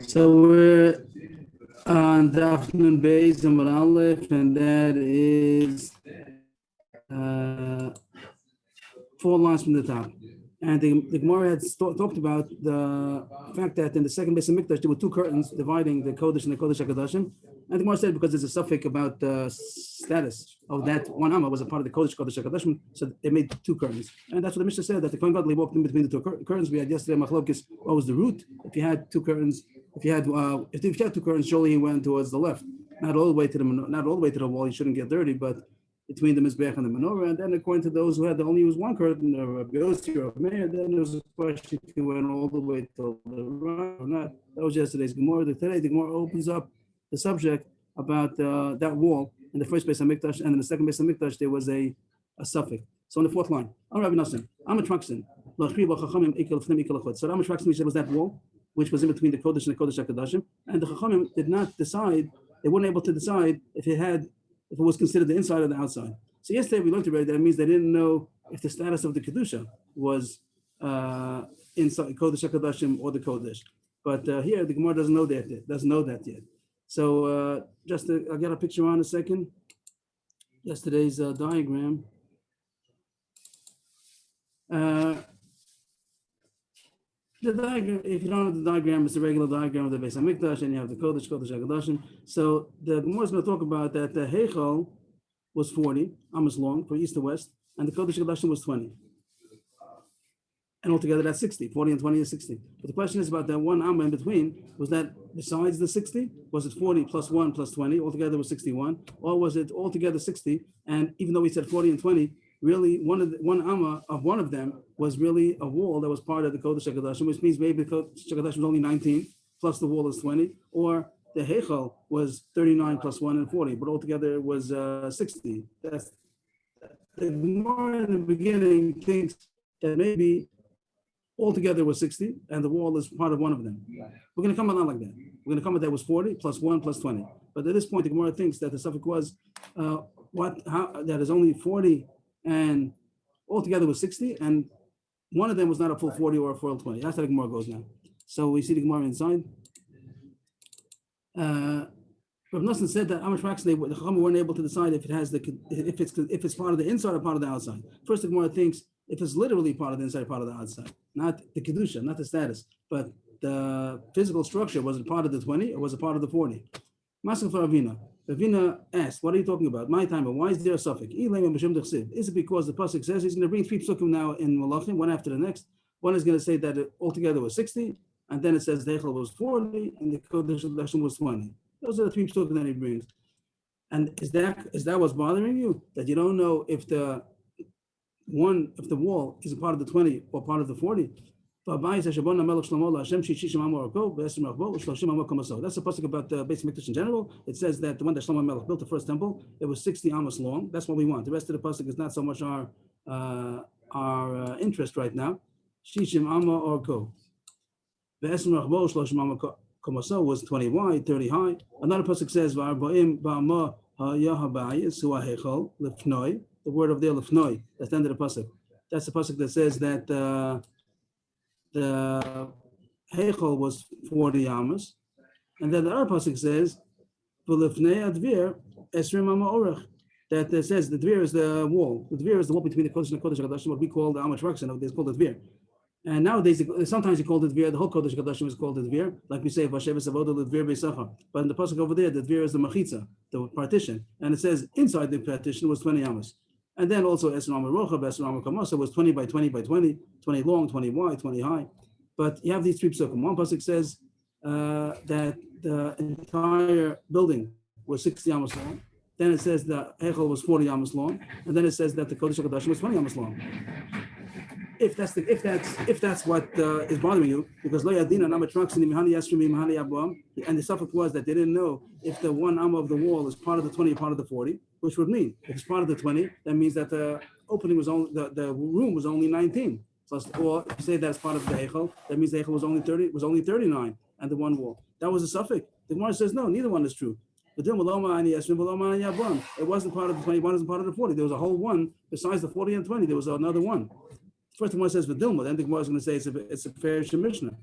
So we're on the afternoon base and Aleph, and that is uh, 4 lines from the top. And the Gemara had talked about the fact that in the second base of Mikdash, there were two curtains dividing the Kodesh and the Kodesh HaKadoshim. And the Gemara said because there's a suffix about the status of that one Amma was a part of the Kodesh HaKadoshim, so they made two curtains. And that's what the Mishnah said, that the Kohen Gadol walked in between the two curtains. We had yesterday Machlokes, what was the root? If you had two curtains, if you had two curtains, surely he went towards the left, not all the way to the wall. He shouldn't get dirty, but between the Mizbeach and the menorah. And then according to those who had only used one curtain, or Yossi or Meir, then there was a question if he went all the way to the right or not. That was yesterday's Gemara. Today the Gemara opens up the subject about that wall in the first base of Mikdash, and in the second base of Mikdash there was a suffix. So in the fourth line, I'm Rabbi Nassim, I'm a Traxin. So I'm a Traxin, said was that wall, which was in between the Kodesh and the Kodesh HaKadoshim, and the Chachamim did not decide, they weren't able to decide if it was considered the inside or the outside. So yesterday we learned already that it means they didn't know if the status of the Kedusha was inside Kodesh HaKadoshim or the Kodesh. But here the Gemara doesn't know that yet. So I'll get a picture on a second. Yesterday's diagram. The diagram, if you don't have the diagram, it's a regular diagram of the Beis HaMikdash, and you have the Kodesh HaKadoshim. So the Gemara is going to talk about that the Heichal was 40 amas long from east to west, and the Kodesh HaKadoshim was 20. And altogether that's 60. 40 and 20 is 60. But the question is about that one amma in between. Was that besides the 60? Was it 40 plus 1 plus 20? Altogether was 61. Or was it altogether 60? And even though we said 40 and 20, really one amma of one of them was really a wall that was part of the Kodesh HaKadoshim, which means maybe the Kodesh HaKadoshim was only 19, plus the wall is 20, or the Heichal was 39 plus 1 and 40, but altogether it was 60. That's the Gemara in the beginning thinks that maybe altogether was 60, and the wall is part of one of them. We're going to come along like that. We're going to come with that was 40 plus 1 plus 20. But at this point, the Gemara thinks that the suffix was that is only 40 and altogether was 60, and one of them was not a full 40 or a full 20. That's how the Gemara goes now. So we see the Gemara inside. Rav Nosson said that Amish Rax, the Chacham weren't able to decide if it's part of the inside or part of the outside. First, the Gemara thinks if it's literally part of the inside, part of the outside, not the kedusha, not the status, but the physical structure. Was it part of the 20 or was it part of the 40? Maskal for Ravina. Ravina asked, "What are you talking about? My time. Why is there a suffix? Is it because the pasuk says he's going to bring 3 psukim now in Malachim, one after the next? One is going to say that it altogether was 60, and then it says the Heichal was 40 and the Kodesh HaKadoshim was 20. Those are the 3 psukim that he brings. And is that what's bothering you? That you don't know if the wall is a part of the 20 or part of the 40? That's the pasuk about the Beis Mikdash in general. It says that the one that Shlomo Melech built, the first temple, it was 60 amos long. That's what we want. The rest of the pasuk is not so much our interest right now. Shishim amma or ko. Ve'esrim rachbo shloshim amma komaso was 20 wide, 30 high. Another pasuk says va'arbaim ba'ama ha'yahabayis hu ha'hechol lefnoi. The word of the lefnoi. That's the end of the pasuk. That's the pasuk that says that the Heichal was 40 amas, and then the other pasuk says, "V'lefnei advir esrim ama orach." That says the dvir is the wall. The dvir is the wall between the Kodesh and the Kodesh HaKadoshim, what we call the Amish Raksan. It's called the dvir. And nowadays, sometimes you call it dvir. The whole Kodesh HaKadoshim is called the dvir, like we say Vasheves Avodah l'dvir beisachar. But in the pasuk over there, the dvir is the machitza, the partition, and it says inside the partition was 20 amas. And then also Esrim ama rochav, Esrim ama kamasa was 20 by 20 by 20, 20 long, 20 wide, 20 high. But you have these 3 psukim. One pasuk says that the entire building was 60 amos long. Then it says the Heichal was 40 amos long, and then it says that the Kodesh HaKadoshim was 20 amos long. If that's what is bothering you, because lo yadina namatraxin imhani yasrim imhani abuam, and the suffix was that they didn't know if the one amma of the wall is part of the 20 or part of the 40, which would mean if it's part of the 20, that means that the opening was only the room was only 19. Or if you say that's part of the Heichal, that means the Heichal was only 39, and the one wall. That was a suffix. The Gemara says no, neither one is true. It wasn't part of the 20, one isn't part of the 40. There was a whole one besides the 40 and 20. There was another one. first Gemara says Vidilma, then the Gemara is going to say it's a Perish Mishnah.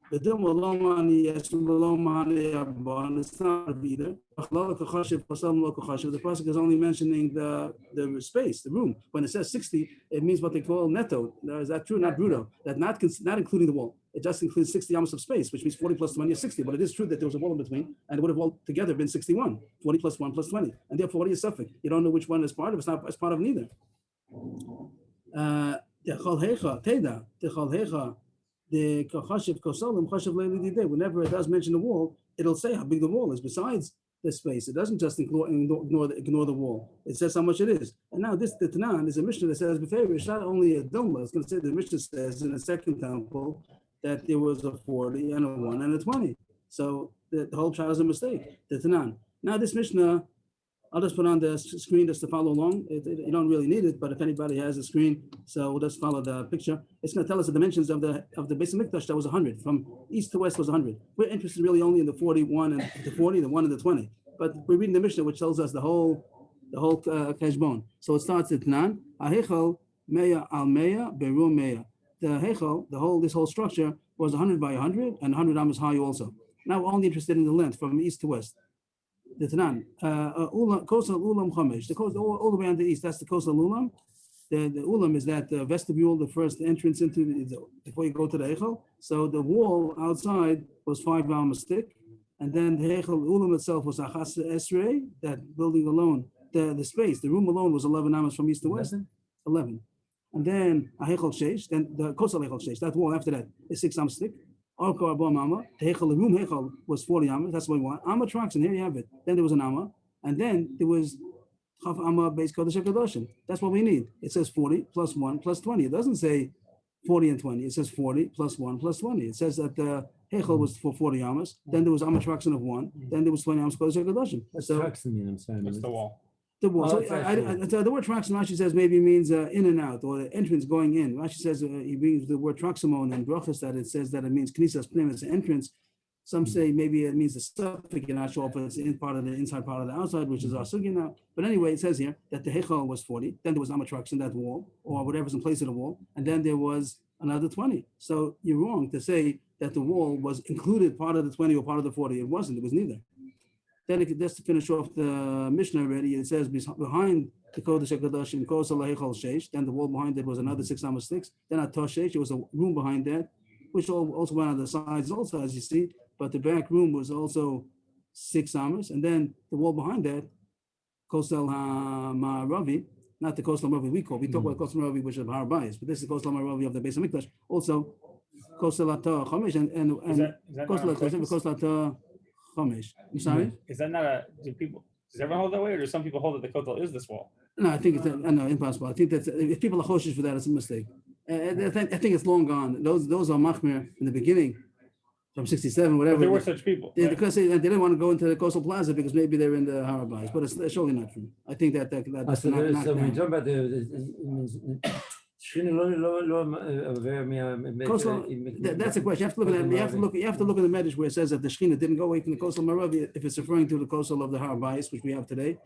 Vidilma Lomani Yes Lomani Abban. It's not either. The pasuk is only mentioning the space, the room. When it says 60, it means what they call netto. Is that true? Not bruto. That not including the wall. It just includes 60 amos of space, which means 40 plus 20 is 60. But it is true that there was a wall in between, and it would have all together been 61. 40 plus 1 plus 20. And therefore, what is suffix? You don't know which one is part of. It's not part of neither. Whenever it does mention the wall, it'll say how big the wall is besides the space. It doesn't just ignore the wall. It says how much it is. And now the Tanan is a Mishnah that says it's not only a Dilma. It's going to say the Mishnah says in the second temple that there was a 40 and a 1 and a 20. So the whole child is a mistake. The Tanan. Now this Mishnah, I'll just put on the screen just to follow along. You don't really need it, but if anybody has a screen, so we'll just follow the picture. It's going to tell us the dimensions of the Beis Hamikdash. That was 100. From east to west was 100. We're interested really only in the 41 and the 40, the 1 and the 20. But we're reading the Mishnah, which tells us the whole Keshbon. So it starts at Nan. Ahechel meya al meya beru meya. The Hechel, this whole structure was 100 by 100 and 100 amos high also. Now we're only interested in the length from east to west. The Tanan, Kosel Ulam Chamesh, the coast all the way on the east. That's the Kosel Ulam. The Ulam is that vestibule, the first entrance into before you go to the Eichel. So the wall outside was 5 amos thick, and then the Eichel Ulam itself was Achas Esrei. That building alone, the space, the room alone was 11 amos from east to west. 11, and then a Eichel Sheish, then the Kosel Eichel Sheish. That wall after that is 6 amos thick. The room Hechel was 40 Amma. That's what we want. Amma tracks, and here you have it. Then there was an Amma, and then there was Chaf Amma base Kodesh HaKadoshim. That's what we need. It says 40 plus 1 plus 20. It doesn't say 40 and 20. It says 40 plus 1 plus 20. It says that the Hechel was for 40 Ammas. Then there was Amma traction of 1. Then there was 20 Ammas Kodesh HaKadoshim. What's traction mean? I'm sorry. What's the wall? The wall. So the word traction, Rashi says maybe means in and out, or the entrance going in. Rashi says he brings the word traxamon and brachas that it says that it means knisas pnim, it's an entrance. Some say maybe it means the suffix. You're not sure if it's in part of the inside, part of the outside, which is our sugya now. But anyway, it says here that the hechal was 40. Then there was amatrax in that wall, or whatever's in place of the wall, and then there was another 20. So you're wrong to say that the wall was included part of the 20 or part of the 40. It wasn't. It was neither. Then just to finish off the Mishnah already, it says behind the Kodesh HaKadoshim, Kosel Hechal Sheish. Then the wall behind it was another 6 amos 6. Then at Tosh it was a room behind that, which also went on the sides also, as you see. But the back room was also 6 amos. And then the wall behind that, Kosel HaMaravi, not the Kosel HaMaravi we call. We talk about Kosel HaMaravi, which is Har Bayis, but this is the Kosel HaMaravi of the Beis Hamikdash. Also, Kosel HaTah Chamesh and Kosel HaTah Chamesh. I'm sorry? Is that not does everyone hold that way, or do some people hold that the Kotel is this wall? No, I think it's impossible. I think that if people are choshish for that, it's a mistake. I think it's long gone. Those are machmir in the beginning, from 67, whatever. But there were such people. Because they didn't want to go into the coastal plaza because maybe they're in the Harabais, but it's surely not true. I think that's So not when you talk down. about That's a question. You have to look at that. You have to look at the Medrash where it says that the Shechina didn't go away from the coastal Maravi. If it's referring to the coastal of the Harabais, which we have today,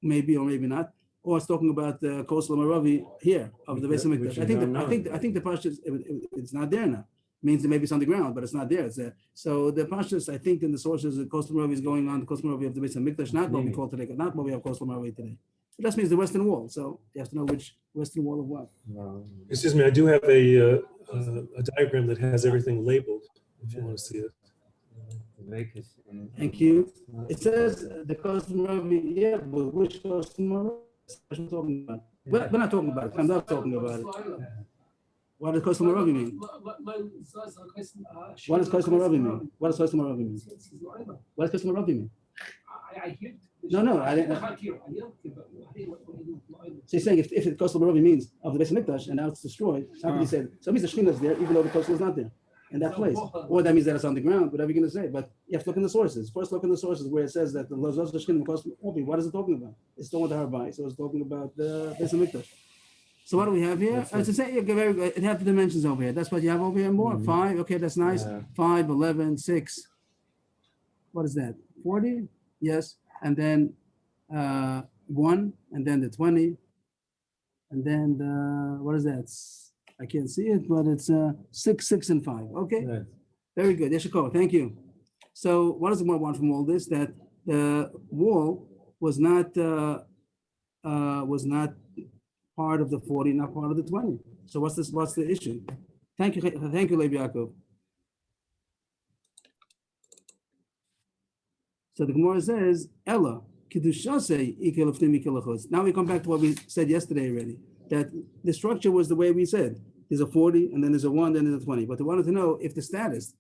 maybe or maybe not, or it's talking about the coastal Maravi here of the Beis Hamikdash. I think the Pashtus it's not there now. Means it may be on the ground, but it's not there. It's there. So the Pashtus, I think, in the sources, the coastal Maravi is going on the coastal Maravi of the Beis Hamikdash, not what we call today, not what we have coastal Maravi today. It just means the western wall. So you have to know which western wall of what. Excuse me, I do have a diagram that has everything labeled, if you want to see it. Thank you. It says the coastal Maravi, yeah, but which coastal Maravi? We're talking about. We're not talking about it. I'm not talking about it. What does coastal Maravi mean? What does coastal Maravi mean? What does coastal Maravi mean? What does coastal Maravi mean? No, I didn't. So you're saying if the coastal Maravi means of the Beis Hamikdash and now it's destroyed, somebody said, so it means the Shechina is there even though the coastal is not there in that place. Or that means that it's on the ground, whatever you're going to say. But you have to look in the sources. First look in the sources where it says that the Lozos Shechina coastal Maravi, what is it talking about? It's talking about the Harbai, so it's talking about the Beis Hamikdash. So what do we have here? It's the same, very good. It has the dimensions over here. That's what you have over here more. 5, okay, that's nice. 5, 11, 6. What is that? 40? Yes. And then 1, and then the 20. And then what is that? I can't see it, but it's 6, 6, and 5. Okay, Right. very good. Yeshiko, thank you. So what does the Gemara want from all this? That the wall was not part of the 40, not part of the 20. So what's this? What's the issue? Thank you, Lev Yaakov. So the Gemara says, Ella, Kidushase, Ikel of Tim. Now we come back to what we said yesterday already, that the structure was the way we said. There's a 40, and then there's a 1, then there's a 20. But they wanted to know if the status,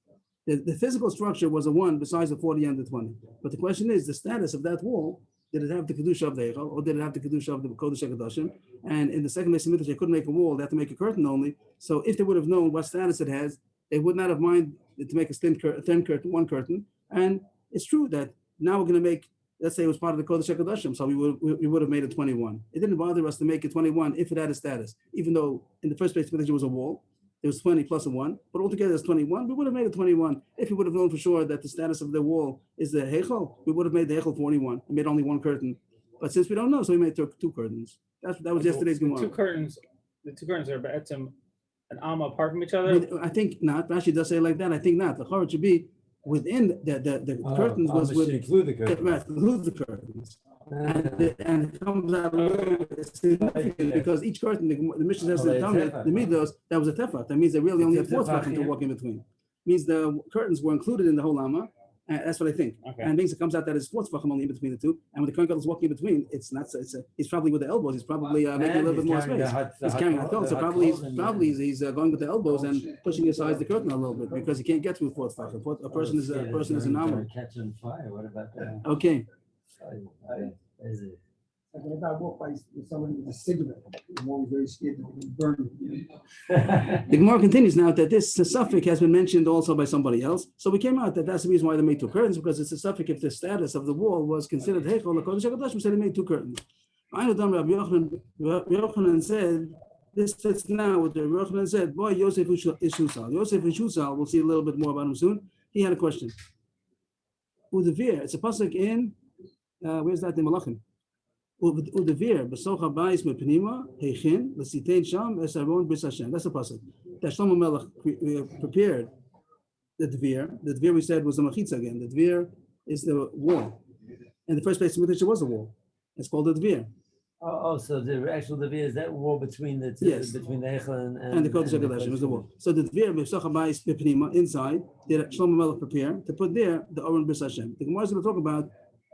the physical structure was a 1 besides the 40 and the 20. But the question is, the status of that wall, did it have the Kedusha of the Eichel, or did it have the Kedusha of the Kodesh HaKadoshim? And in the second Beis Hamikdash, they couldn't make a wall, they had to make a curtain only. So if they would have known what status it has, they would not have minded to make a thin curtain, one curtain. And it's true that now we're going to make, let's say it was part of the Kodesh HaKadoshim, so we would have made it 21. It didn't bother us to make it 21 if it had a status, even though in the first place it was a wall. There was 20 plus a 1, but altogether there's 21. We would have made it 21 if we would have known for sure that the status of the wall is the Heichel. We would have made the Heichel 41 and made only one curtain. But since we don't know, so we made two curtains. That was yesterday's The Gemara. two curtains are an alma apart from each other. I think not. Rashi does say like that. I think not. The Chorah should be within the curtains was with include the curtain. right, include the curtains. And it comes out a little bit significant because each curtain, the mission says the midos, that was a tefach. That means they really only had 4 tefachim to walk in between. Means the curtains were included in the whole lama. That's what I think. Okay. And it comes out that it's 4 tefachim only in between the two. And when the Kohen Gadol is walking in between, he's probably with the elbows. He's probably making a little bit more space. He's carrying a coat, so probably he's going with the elbows and pushing aside the curtain a little bit because he can't get through 4 tefachim. A person is an hour. Catch on fire. What about that? Okay. If I walk by somebody with a cigarette, I'm always very scared to be burned. The Gemara continues now that this suffix has been mentioned also by somebody else. So we came out that that's the reason why they made 2 curtains, because it's a suffix if the status of the wall was considered Heichel, the Kodesh HaKadoshim, so they made 2 curtains. I know Rabbi Yochanan said, this fits now with the Rabbi Yochanan said, boy, Yosef is Shusal. Yosef is Shusal, we'll see a little bit more about him soon. He had a question. Udavir, it's a pasuk in, where's that in Malachim? Udavir, Besocha Bayis Mepnima, Heichin, L'Sitein Sham, Esaron Bris Hashem. That's the pasuk. That Shlomo Melech prepared the Dvir. The Dvir we said was the Machitza again. The Dvir is the wall. And the first place in which there was a wall. It's called the Dvir. So the actual Dvir is that wall between the two, Yes. between the Heichel And the Kodesh HaKadoshim was the wall. So the Dvir, Besocha Bayis Mepnima, inside, did Shlomo Melech prepare to put there the Oren Bris Hashem. The Gemara is going to talk about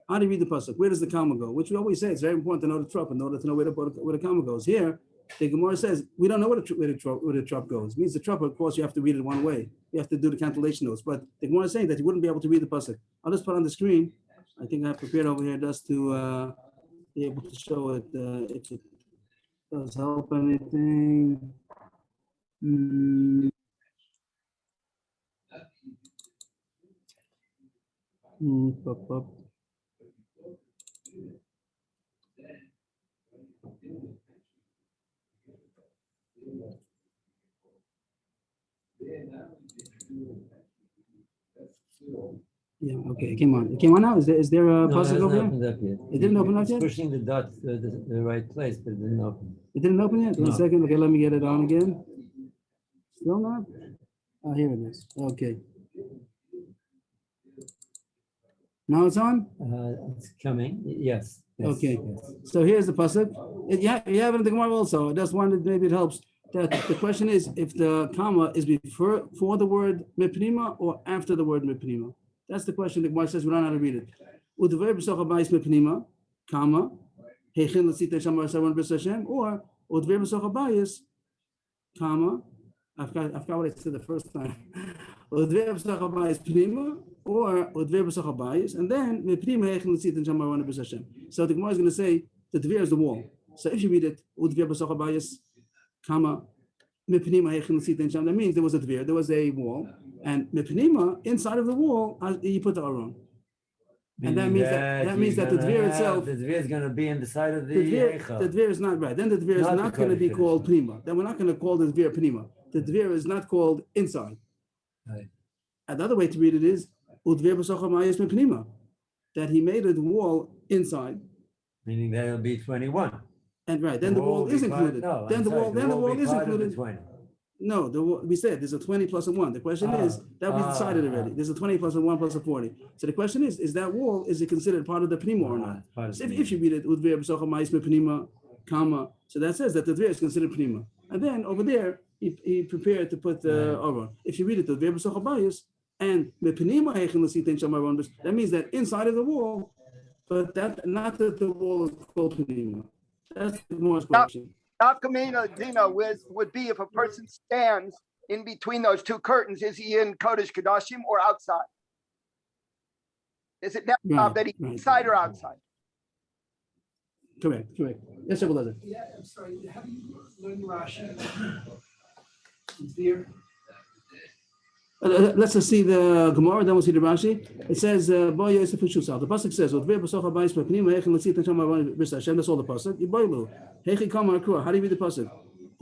how do you read the pasuk? Where does the comma go? Which we always say it's very important to know the trop in order to know where the comma goes. Here, the Gemara says we don't know where the trop goes. It means the trop, of course, you have to read it one way. You have to do the cantillation notes. But the Gemara is saying that you wouldn't be able to read the pasuk. I'll just put on the screen. I think I have prepared over here just to be able to show it if it does help anything. Pop, pop. Yeah, okay, it came on. It came on now? Is there a No, it puzzle hasn't over here? opened up yet. It didn't open up It's yet? pushing the dot to the right place, but it didn't open. It didn't open yet? One No. second. Okay, let me get it on again. Still not? Oh, here it is. Okay. Now it's on? It's coming. Yes. Yes, Okay. yes. So here's the pasuk. You have it in the Gemara also. I just wanted, maybe it helps. That the question is if the comma is before the word mipnima or after the word mipnima. That's the question. The Gemara says we don't know how to read it. Udver b'socha bayis mipnima, comma, heichin l'sitei shamar saron b'ris Hashem, or udver b'socha bayis, comma. I forgot what I said the first time. Udver b'socha bayis pnima, or udver b'socha bayis, and then mipnima heichin l'sitei shamar saron b'ris Hashem. So the Gemara is going to say the dvir is the wall. So if you read it, udver b'socha bayis, comma, mipnima heichin l'sitei sham, that means there was a dvir, there was a wall, and mipnima, inside of the wall, you put the aron. And that means that the dvir itself, The dvir is going to be in the side of the the Heichel. dvir is not right. Then the dvir is Not not the going to be Kodesh called HaKadoshim. pnima. Then we're not going to call the dvir pnima. The dvir is not called inside. Right. Another way to read it is udvir b'socha mayis mipnima, that he made the wall inside. Meaning that it'll be 21. And right, then the wall will is be part- included. no, Then I'm the sorry, wall, then the will wall be is part of the included. 20. No, we said there's a 20 plus a 1. The question is, that we decided already. There's a 20 plus a 1 plus a 40. So the question is that wall, is it considered part of the Pnima or not? So if you read it, Udvir B'socha Mais Pnima, comma, so that says that the Dvir is considered Pnima. And then over there, he prepared to put the Aron. If you read it, the Udvir B'socha Bayis, and Pnima Heichen L'Sitin Sham Aron, that means that inside of the wall, but that not that the wall is called Pnima. That's the more question. Nafkamina Dina would be if a person stands in between those two curtains, is he in Kodesh Kodashim or outside? Is it now Right, that he's right. inside or outside? Correct. Yes, Shabbat does it. Yeah, I'm sorry, have you learned Rashi? There. Let's just see the Gemara, then we'll see the Rashi. It says, Bo Yosef Shusal. The pasuk says, "Udvir b'socha bayis b'pnim hechim l'tzit nesham aron b'ris Hashem." That's all the pasuk. Yiboilu hechi kama akua. How do you read the pasuk?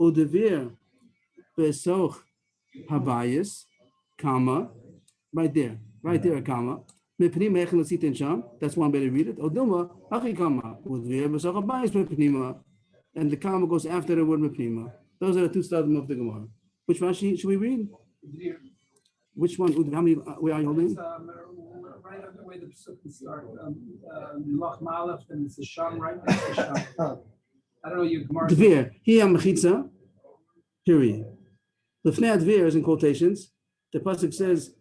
Udvir b'soch habayis kama. Right there, a comma. Mepnim hechim l'tzit nesham. That's one way to read it. Oduma hechi kama. Udvir b'soch habayis b'pnima, and the comma goes after the word b'pnima. Those are the two stadim of the Gemara. Which Rashi should we read? Which one? How many? Where are you holding? Right on the way the Pesukim start. Loch Malach, and it's a Sham right next to Sham. I don't know your Gemara. Dvir, he mechitza, period. Lefnei Dvir is in quotations. The pasuk says,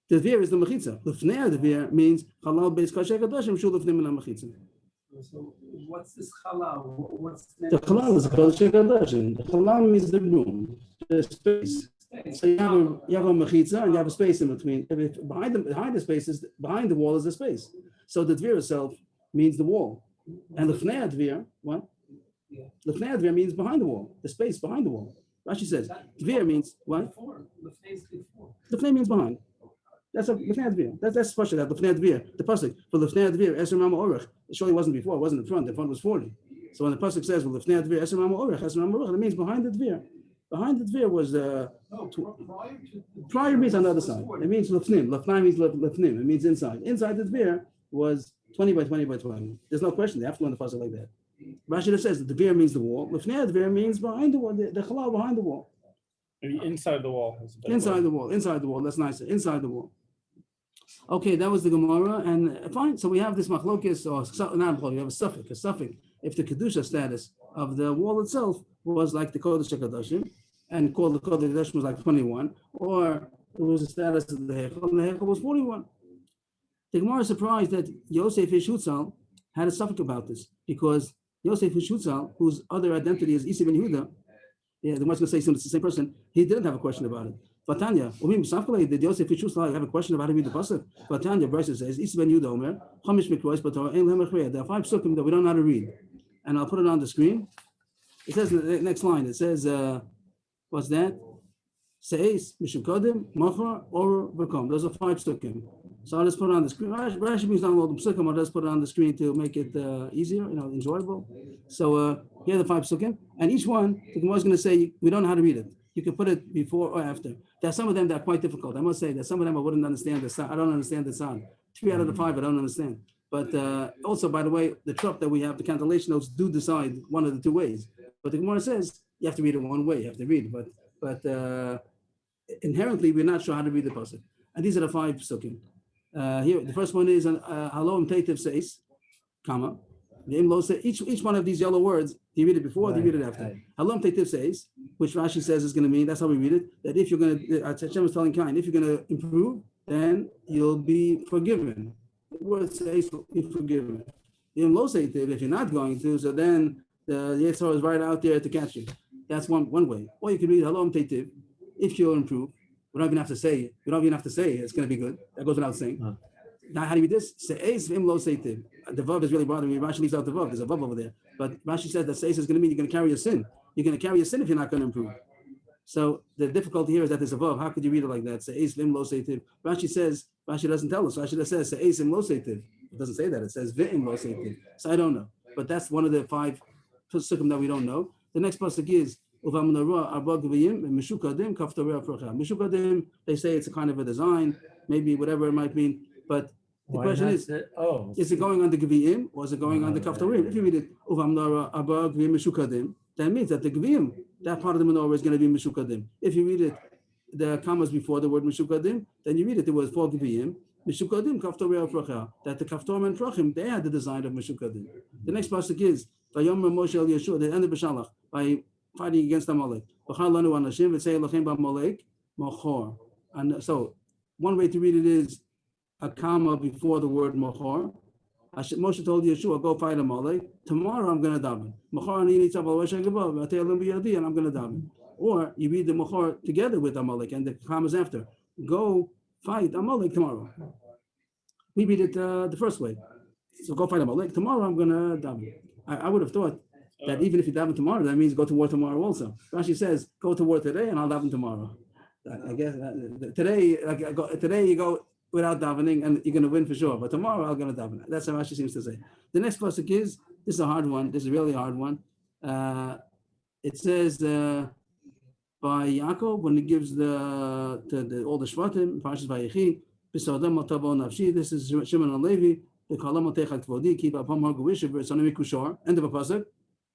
the Dvir is the mechitza. Lefnei Dvir means halal beis kasher kadoshim shul lefnei min mechitza. So what's this halal? What's The halal is kasher kadoshim. The halal means the room, the space. So you have a mechitza and you have a space in between. Behind the wall is the space. So the Dvir itself means the wall. And Lefnei Dvir, what? Lefnei Dvir means behind the wall, the space behind the wall. Rashi says, Dvir means what? Lefnei means behind. That's a Lefnei Dvir. That's special. That Lefnei Dvir, the pasuk for Lefnei Dvir, Eser Mama Orech. It surely wasn't before. It wasn't in front. The front was 40. So when the pasuk says, well, Lefnei Dvir, Eser Mama Orech, Eser Mama Orech, it means behind the Dvir. Behind the Dvir was prior means on the other side. It means Lefnim. Lefnim means Lefnim. It means inside. Inside the Dvir was 20 by 20 by 20. There's no question. They have to learn the pasuk like that. Rashi just says that the Dvir means the wall. Lefnei Dvir means behind the wall. The halal behind the wall. Maybe inside the wall. Inside the wall. Inside the wall. That's nicer. Inside the wall. Okay, that was the Gemara, and fine. So we have this machlokes, or not machlokes. We have a suffix. If the kedusha status of the wall itself was like the Kodesh HaKadoshim, and called the Kodesh HaKadoshim was like 21, or it was the status of the Heichal, and the Heichal was 41. The Gemara is surprised that Yosef Ishutzal had a suffix about this, because Yosef Ishutzal, whose other identity is Isi ben Yehuda, the Gemara's going to say soon it's the same person, he didn't have a question about it. Vatanya, did Yosef Ishutzal have a question about how to read the pasuk? Vatanya, Bryce says, Isi ben Yehuda Omer, Chamish Mikrois Bator, Ein Lehem Echreya. There are 5 psukim that we don't know how to read. And I'll put it on the screen. It says in the next line, it says, what's that? Seis, Mishum Kodim, Mochar, or Vakom. Those are 5 psukim. So I'll just put it on the screen. Rashi means download the psukim, I'll just put it on the screen to make it easier, enjoyable. So here are the 5 psukim. And each one, the Gemara is going to say, we don't know how to read it. You can put it before or after. There are some of them that are quite difficult. I must say that some of them I wouldn't understand the sound. I don't understand the sound. 3 out of the 5 I don't understand. But also, by the way, the trup that we have, the cantillation notes do decide one of the 2 ways. But the Gemara says you have to read it one way. You have to read, but inherently we're not sure how to read the pasuk. And these are the 5 psukim. Here, the first one is halom teitev says, comma. Each one of these yellow words, do you read it before or do you read it after? Halom teitev says, which Rashi says is going to mean, that's how we read it, that if you're going to, Hashem is telling Cain, if you're going to improve, then you'll be forgiven. The word says be forgiven. If you're not going to, so then the Yetzirah is right out there to catch you. That's one way. Or you can read halom teitev, if you'll improve. We don't even have to say it. It's going to be good. That goes without saying. Now, how do you read this? Se'ez v'im lo seitiv. The vav is really bothering me. Rashi leaves out the vav. There's a vav over there. But Rashi says that se'ez is going to mean you're going to carry a sin. You're going to carry a sin if you're not going to improve. So the difficulty here is that there's a vav. How could you read it like that? Se'ez v'im lo seitiv. Rashi doesn't tell us. Rashi just says se'ez v'im lo seitiv. It doesn't say that. It says v'im lo seitiv. So I don't know. But that's one of the 5 psukim that we don't know. The next pasuk is Mishukadim, they say it's a kind of a design, maybe whatever it might mean. But the question is it going on the Gvi'im or is it going on the Kaftarim? If you read it, that means that the Gvi'im that part of the menorah is going to be Meshukadim. If you read it, the commas before the word Meshukadim, then you read it, it was 4 Gviyim, Meshukadim, Kaftor Pracha, that the Kaftor and Prachim, they had the design of Meshukadim. The next pasuk is, Vayom Moshe El Yeshua, the end of Beshalach, by fighting against Amalek. And so, one way to read it is a comma before the word Mochor. Moshe told Yeshua, go fight Amalek. Tomorrow I'm going to daven. And I'm going to daven. Or you read the Mochor together with Amalek and the commas after. Go fight Amalek tomorrow. We read it the first way. So go fight Amalek. Tomorrow I'm going to daven. I would have thought that even if you daven tomorrow, that means go to war tomorrow also. Rashi says, go to war today and I'll daven tomorrow. I guess today you go without davening and you're going to win for sure. But tomorrow I'm going to daven. That's how Rashi seems to say. The next pasuk is, this is a hard one. This is a really hard one. It says by Yaakov, when he gives all the Shvatim, Parshas Vayechi, B'Sodom Otavo Nafshi, this is Shimon and Levi, the Kalam Otechak Tvodi, Keep Apam Harguvish, Versonim Kushar, end of a pasuk,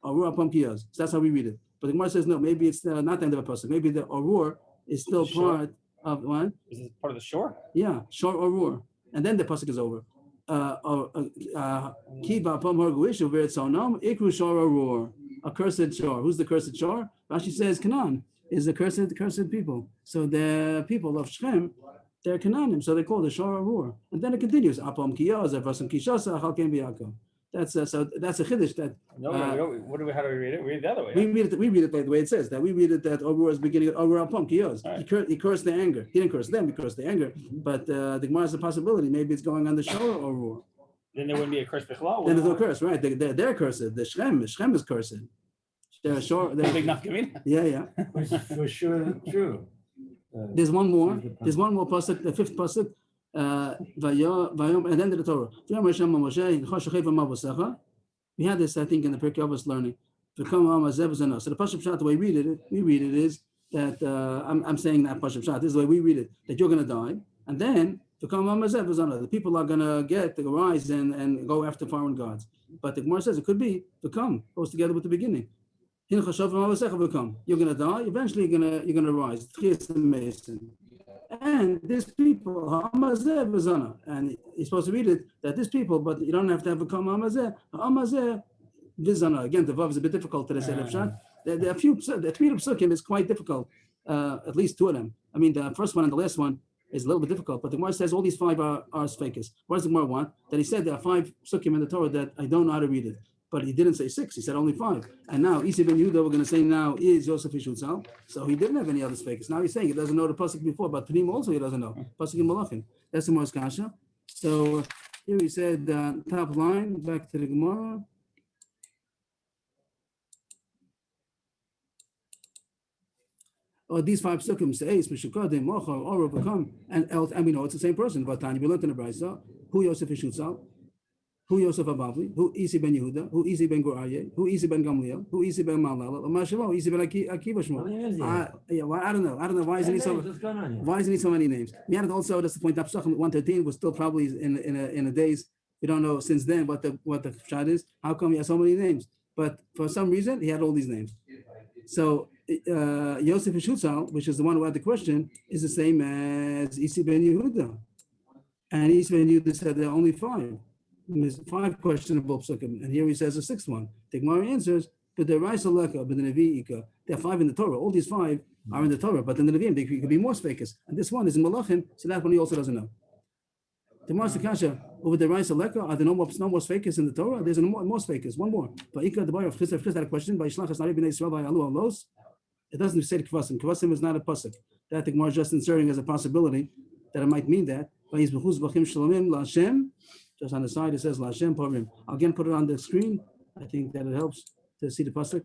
Arur Apam Kiyaz. So that's how we read it. But the Gemara says, no, maybe it's not the end of a pasuk. Maybe the Arur is still part of one. Is this part of the shore? Yeah, short Arur. And then the pasuk is over. Keep Apam Harguvish, Versonim, Ikru Shor Arur, a cursed shore. Who's the cursed shore? Rashi says Canaan is the cursed people. So the people of Shechem, they're Canaanim, so they call the Shor Arur. And then it continues. Apam Kiyaz, Evasim Kishasa, Halkem Biyakov. That's a chiddush that. No, how do we read it? We read it the other way. We read it the way it says that. We read it that Arur is beginning of Arur Apam Kiyaz. He cursed the anger. He didn't curse them, he cursed the anger. But the Gemara has a possibility. Maybe it's going on the Shor Arur. Then there wouldn't be a curse b'chalal. Then there's no curse, right? They're cursed. The Shechem is cursed. They're short. Big nafkamina. Yeah. Which is for sure true. There's one more. There's one more pasuk, the fifth pasuk. Vayom, and then the Torah. We had this, I think, in the Pirkei Avos learning. So the pasuk pshat, the way we read it is that I'm saying that pasuk pshat. This is the way we read it. That you're going to die, and then the people are going to rise and go after foreign gods. But the Gemara says it could be become goes together with the beginning. You're going to die. Eventually, you're going to rise. And these people, and you're supposed to read it that these people, but you don't have to have a come Hamazeh. Vizana. Again, the vav is a bit difficult to say. There are few. The three psukim is quite difficult. At least two of them. I mean, the first one and the last one is a little bit difficult. But the Gemara says all these five are fakis. What does the Gemara want? That he said there are 5 psukim in the Torah that I don't know how to read it. But he didn't say 6, he said only 5. And now, Isi ben Yehuda, we're going to say now, is Yosef Ishutzal. So he didn't have any other fakes. Now he's saying he doesn't know the pasuk before, but Pnim also he doesn't know. Pasuk in Malachim. That's the Mor's Kasha. So here he said, top line, back to the Gemara. These 5 psukim say, Mishukadim, Mochar, or become, and we know it's the same person. But Tanya, we learned in the Brisa, who Yosef Ishutzal, who Yosef Abavli, who Isi ben Yehuda, who Isi ben Goraye, who Isi ben Gamliel, who Isi ben Malala, who Isi ben Akiva Shmuel. I don't know. Why isn't he so? Why isn't he so many names? We had it also. That's the point. Psachim 113 was still probably in the days. We don't know since then what the shot is. How come he has so many names? But for some reason he had all these names. So Yosef Ishutzal, which is the one who had the question, is the same as Isi ben Yehuda, and Isi ben Yehuda said there are only 5. There's 5 questionable psukim, and here he says a 6th one. The Gemara answers, but the Raisa Leka, but the Nevi Ika. There are 5 in the Torah. All these 5 are in the Torah, but in the Nevi'im, they could be more spakus. And this one is in Malachim, so that one he also doesn't know. The Gemara Kasha, over the Raisa Leka, are there no more spakus in the Torah? There's more spakus, one more. But Ika, the boy of Chizr had a question, by Shlachas Nari b'nei Yisrael by Alu Alos. It doesn't say Kvasim. Kvasim is not a pasuk. That the Gemara is just inserting as a possibility that it might mean that. By Yizbechuz Bachim Shalomim LaShem. Just on the side, it says Lashem Purim. I'll again put it on the screen. I think that it helps to see the pasuk.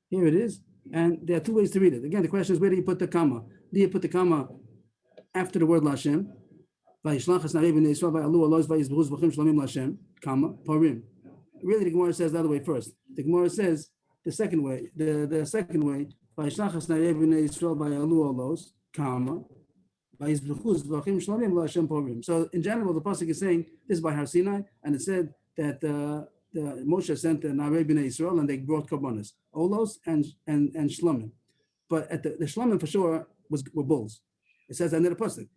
Here it is. And there are 2 ways to read it. Again, the question is, where do you put the comma? Do you put the comma after the word Lashem? Comma, Purim. Really, the Gemara says the other way first. The Gemara says the second way. The second way, comma, so in general, the pasuk is saying this is by Har Sinai, and it said that the Moshe sent the Na'arei B'nai Israel and they brought korbanos, olos and shlomim. But at the shlomim for sure were bulls. It says under the pasuk,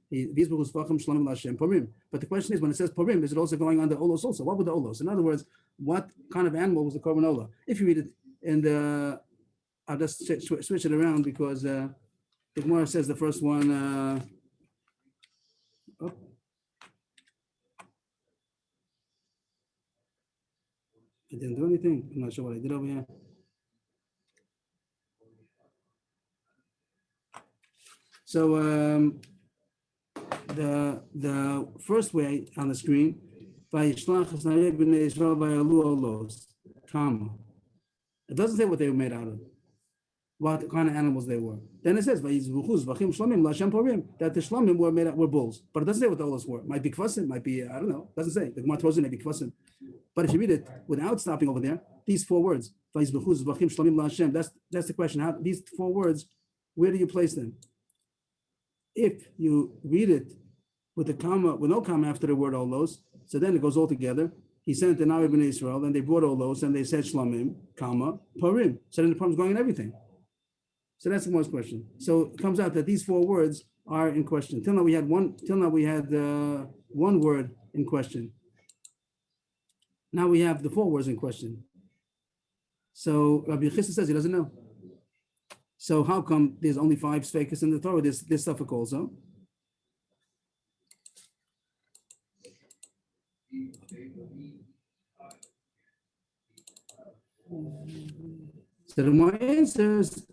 but the question is, when it says porim, is it also going on the olos also? What were the olos? In other words, what kind of animal was the korban olah? If you read it in the, I'll just switch it around because the Gemara says the first one. I didn't do anything. I'm not sure what I did over here. So the first way on the screen, comma. It doesn't say what they were made out of, what kind of animals they were. Then it says that the shlomim were bulls, but it doesn't say what the olos were. Might be kvasim, might be I don't know. It doesn't say. The Gemara throws in maybe kvasim. But if you read it without stopping over there, these four words, that's the question. How these four words, where do you place them? If you read it with a comma, with no comma after the word olos, so then it goes all together. He sent the Na'arei B'nai Israel, and they brought olos, and they said shlomim, comma, parim. So then the problem's going in everything. So that's the most question. So it comes out that these four words are in question. Till now we had one word in question. Now we have the four words in question. So Rabbi Chisda says he doesn't know. So how come there's only 5 sfeikus in the Torah? There's suffix also. So my answers,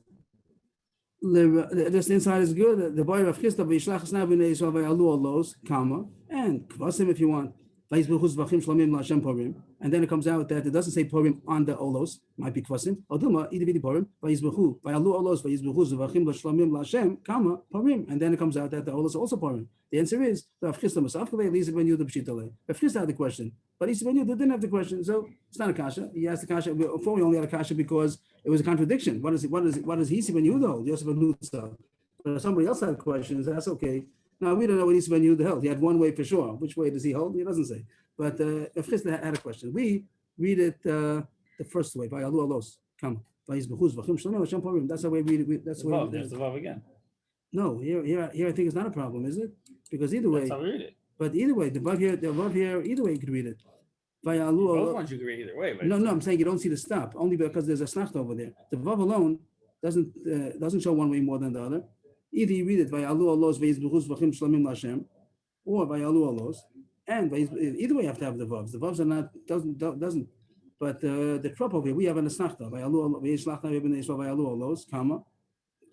this inside is good. The boy of Chisda v'yishlach esnei b'nei Yisrael v'yalu olos, comma, and kvasim if you want. And then it comes out that it doesn't say porim on the olos, might be kvasim. And then it comes out that the olos are also porim. The answer is Rav Chisda had the question, but Isa ben Yehuda didn't have the question, so it's not a kasha. He asked the kasha. Before we only had a kasha because it was a contradiction. What does Isa ben Yehuda hold? Yosef ben Yehuda. But if somebody else had questions, that's okay. Now, we don't know what Isa ben Yehuda held. He had one way for sure. Which way does he hold? He doesn't say. But if Chisda had a question, we read it the first way. By Alu Alos. Come. That's the way we read it. That's the way. There's the vav again. No, here I think it's not a problem, is it? Because either way. That's how we read it. But either way, the vav here, either way you could read it. Both ones you can read either way. But No, I'm saying you don't see the stop, only because there's a snacht over there. The vav alone doesn't show one way more than the other. Either you read it by Alu Alos ve'yizbuchus v'chim shlamim l'Hashem, or by Alu Alos, and either way you have to have the vavs. The vavs are not doesn't. But the trop over here we have an asnachta by Alu ve'yishlach na'arei b'nei Yisrael by Alu Alos, comma,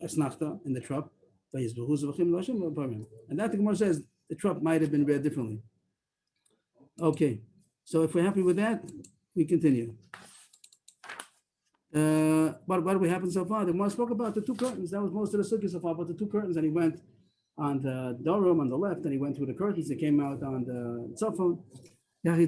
asnachta in the trop ve'yizbuchus v'chim l'Hashem, and that the Gemara says the trop might have been read differently. Okay, so if we're happy with that, we continue. What do we happen so far? The Gemara spoke about the 2 curtains. That was most of the sukkah so far, but the 2 curtains, and he went on the door room on the left, and he went through the curtains that came out on the tzafon. They're going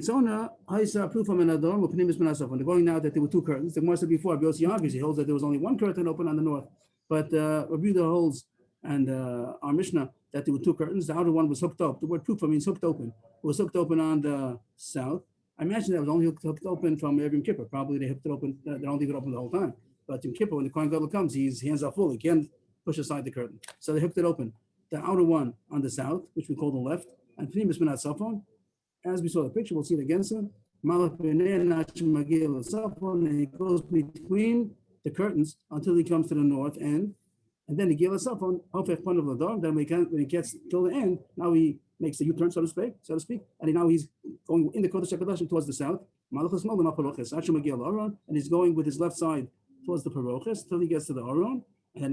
now that there were 2 curtains. The Gemara said before, Yossi argues, he holds that there was only 1 curtain open on the north, but Rabbi Yehuda holds, and our Mishnah, that there were 2 curtains. The outer one was hooked up. The word prufa means hooked open. It was hooked open on the south. I imagine that was only hooked open from Yom Kippur. Probably they hooked it open. They don't leave it open the whole time. But Yom Kippur, when the Kohen Gadol comes, his hands are full. He can't push aside the curtain. So they hooked it open. The outer one on the south, which we call the left, and Pnimis Minat Safon. As we saw the picture, we'll see it again soon. And he goes between the curtains until he comes to the north end. And then the Gila Safon, then when he gets till the end, now he makes a U-turn, so to speak, and now he's going in the Kodesh HaKadoshim towards the south, and he's going with his left side towards the Paroches till he gets to the Aron, and then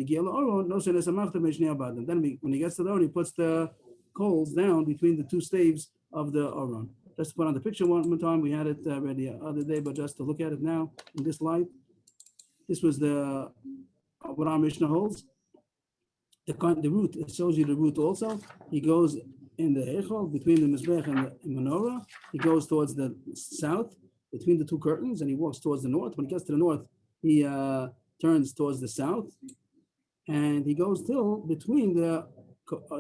then when he gets to the Aron, he puts the coals down between the 2 staves of the Aron. Just to put on the picture one more time, we had it already the other day, but just to look at it now in this light, this was what our Mishnah holds. The route, it shows you the route also. He goes in the Echol, between the Mizbech and the Menorah. He goes towards the south, between the 2 curtains, and he walks towards the north. When he gets to the north, he turns towards the south, and he goes till between the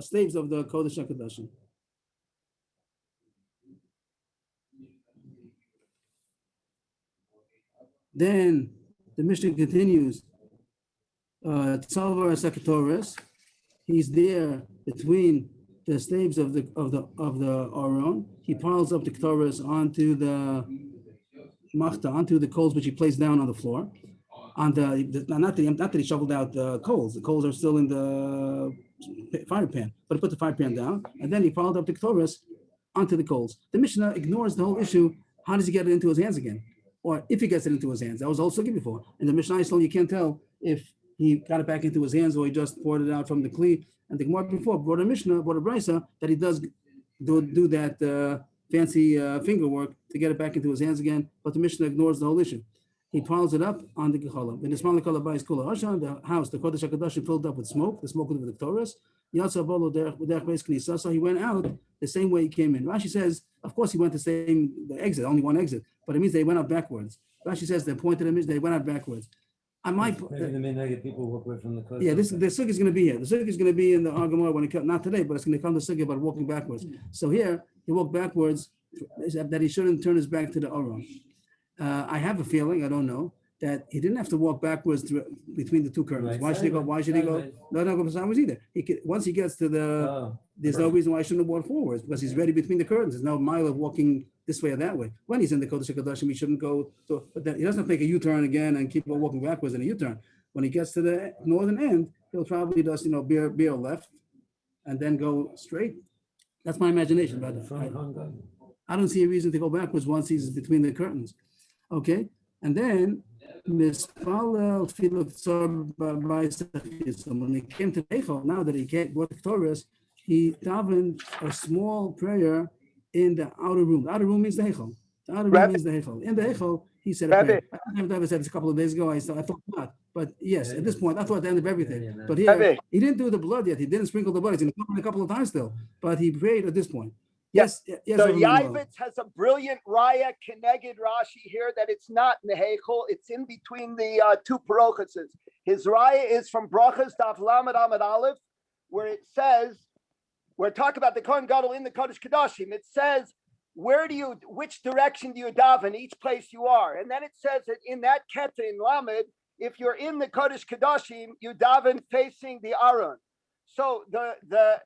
staves of the Kodesh HaKadoshim. Then the Mishnah continues. Tzalvar Sakatoris, he's there between the staves of the Aron. He piles up the Ketores onto the machta, onto the coals which he placed down on the floor. On not that he shoveled out the coals. The coals are still in the fire pan, but he put the fire pan down, and then he piled up the Ketores onto the coals. The Mishnah ignores the whole issue. How does he get it into his hands again? Or if he gets it into his hands, that was also given before. In the Mishnah, you can't tell if he got it back into his hands or he just poured it out from the kli. And the Gemara before brought a Mishnah, brought a brisa that he does do that fancy finger work to get it back into his hands again. But the Mishnah ignores the whole issue. He piles it up on the gecholah. In the small gecholah by his kula hashan, the house, the kodesh hakadoshim filled up with smoke. The smoke of the Torahs. So he went out the same way he came in. Rashi says, of course, he went the exit, only one exit, but it means they went out backwards. Rashi says they pointed him, they went out backwards. Maybe the Minhagid people walk away from the coast. Yeah, the sukkah is going to be here. The sukkah is going to be in the Gemara when it comes, not today, but it's going to come to sukkah about walking backwards. So here, he walked backwards, that he shouldn't turn his back to the Aron. I have a feeling, I don't know, that he didn't have to walk backwards between the two curtains. Right Why should he go? Why should he go? No, go for sideways either. Once he gets to the, there's no reason why he shouldn't walk forwards because he's ready between the curtains. There's no mile of walking this way or that way. When he's in the Kodesh HaKadoshim, he shouldn't go. But he doesn't have to make a U-turn again and keep on walking backwards in a U-turn. When he gets to the northern end, he'll probably just veer left and then go straight. That's my imagination. But I don't see a reason to go backwards once he's between the curtains. Okay, and then when he came to Eichel, now that he brought the Torahs, he davened a small prayer in the outer room. The outer room means the Eichel. The outer room means the Eichel. In the Eichel, he said a prayer. I never said this a couple of days ago. I thought not. But yes, at this point, I thought the end of everything. But here, he didn't do the blood yet. He didn't sprinkle the blood. He's going to come a couple of times still. But he prayed at this point. Yes. So Yavitz has a brilliant raya keneged Rashi here that it's not in the Heichel, it's in between the two parochas. His raya is from Brachas Daf Lamed Amud Aleph, where it says, we're talking about the Kohen Gadol in the Kodesh Kodashim. It says, which direction do you daven each place you are? And then it says that in that keta in Lamed, if you're in the Kodesh Kodashim, you daven facing the Aron. So the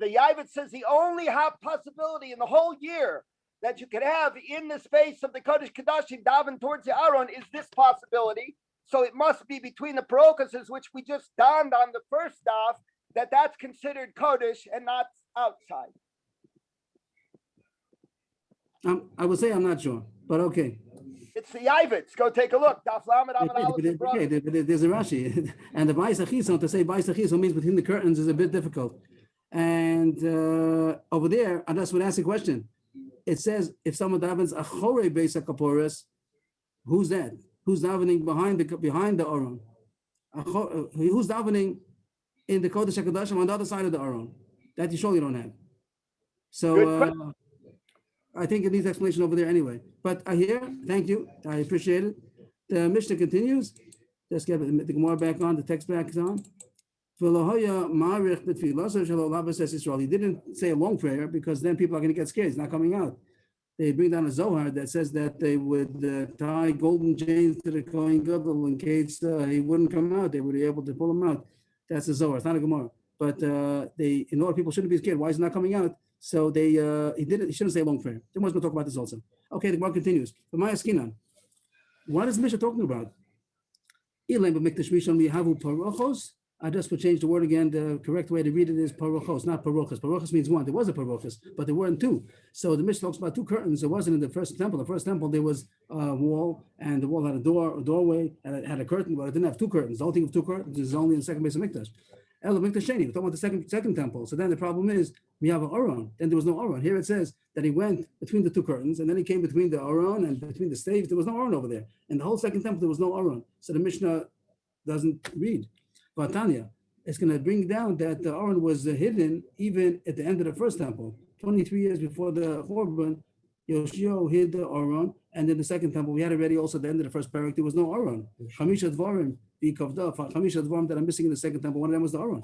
Yavitz says the only possibility in the whole year that you could have in the space of the Kodesh Kodashim daven towards the Aron is this possibility. So it must be between the parochas, which we just donned on the first daf, that's considered Kodesh and not outside. I would say I'm not sure, but okay. It's the Yavitz. Go take a look. Daf Lamed Amud Aleph. Okay, there's a Rashi, and the Bais Achiso, to say Bais Achiso means between the curtains is a bit difficult. And over there, and that's what asks a question. It says if someone davens achore beis hakaporos, who's that? Who's davening behind the Aron? Who's davening in the Kodesh HaKadoshim on the other side of the Aron? That you surely don't have. So I think it needs explanation over there anyway. But I hear, thank you, I appreciate it. The Mishnah continues. Let's get the Gemara back on, the text back is on. He didn't say a long prayer because then people are going to get scared. It's not coming out. They bring down a Zohar that says that they would tie golden chains to the Kohen Gadol in case he wouldn't come out. They would be able to pull him out. That's a Zohar. It's not a Gemara. But in order people shouldn't be scared. Why is it not coming out? So he shouldn't say a long prayer. Then we're going to talk about this also. Okay, the Gemara continues. But Maya Skinan, what is Mishnah talking about? I just would change the word again. The correct way to read it is parochos, not parochos. Parochos means one. There was a parochos, but there weren't two. So the Mishnah talks about two curtains. There wasn't in the first temple. The first temple, there was a wall, and the wall had a doorway, and it had a curtain, but it didn't have two curtains. The whole thing of two curtains is only in the second base of Mikdash. Ela Mikdash Sheni, we're talking about the second temple. So then the problem is, we have an Aron. Then there was no Aron. Here it says that he went between the two curtains, and then he came between the Aron and between the staves. There was no Aron over there. In the whole second temple, there was no Aron. So the Mishnah doesn't read. But Tanya, it's going to bring down that the Aron was hidden even at the end of the first temple. 23 years before the Churban, Yoshio hid the Aron, and in the second temple, we had already also at the end of the first parak, there was no Aron. Chamisha Dvarim, Chamisha Dvarim that are missing in the second temple, one of them was the Aron.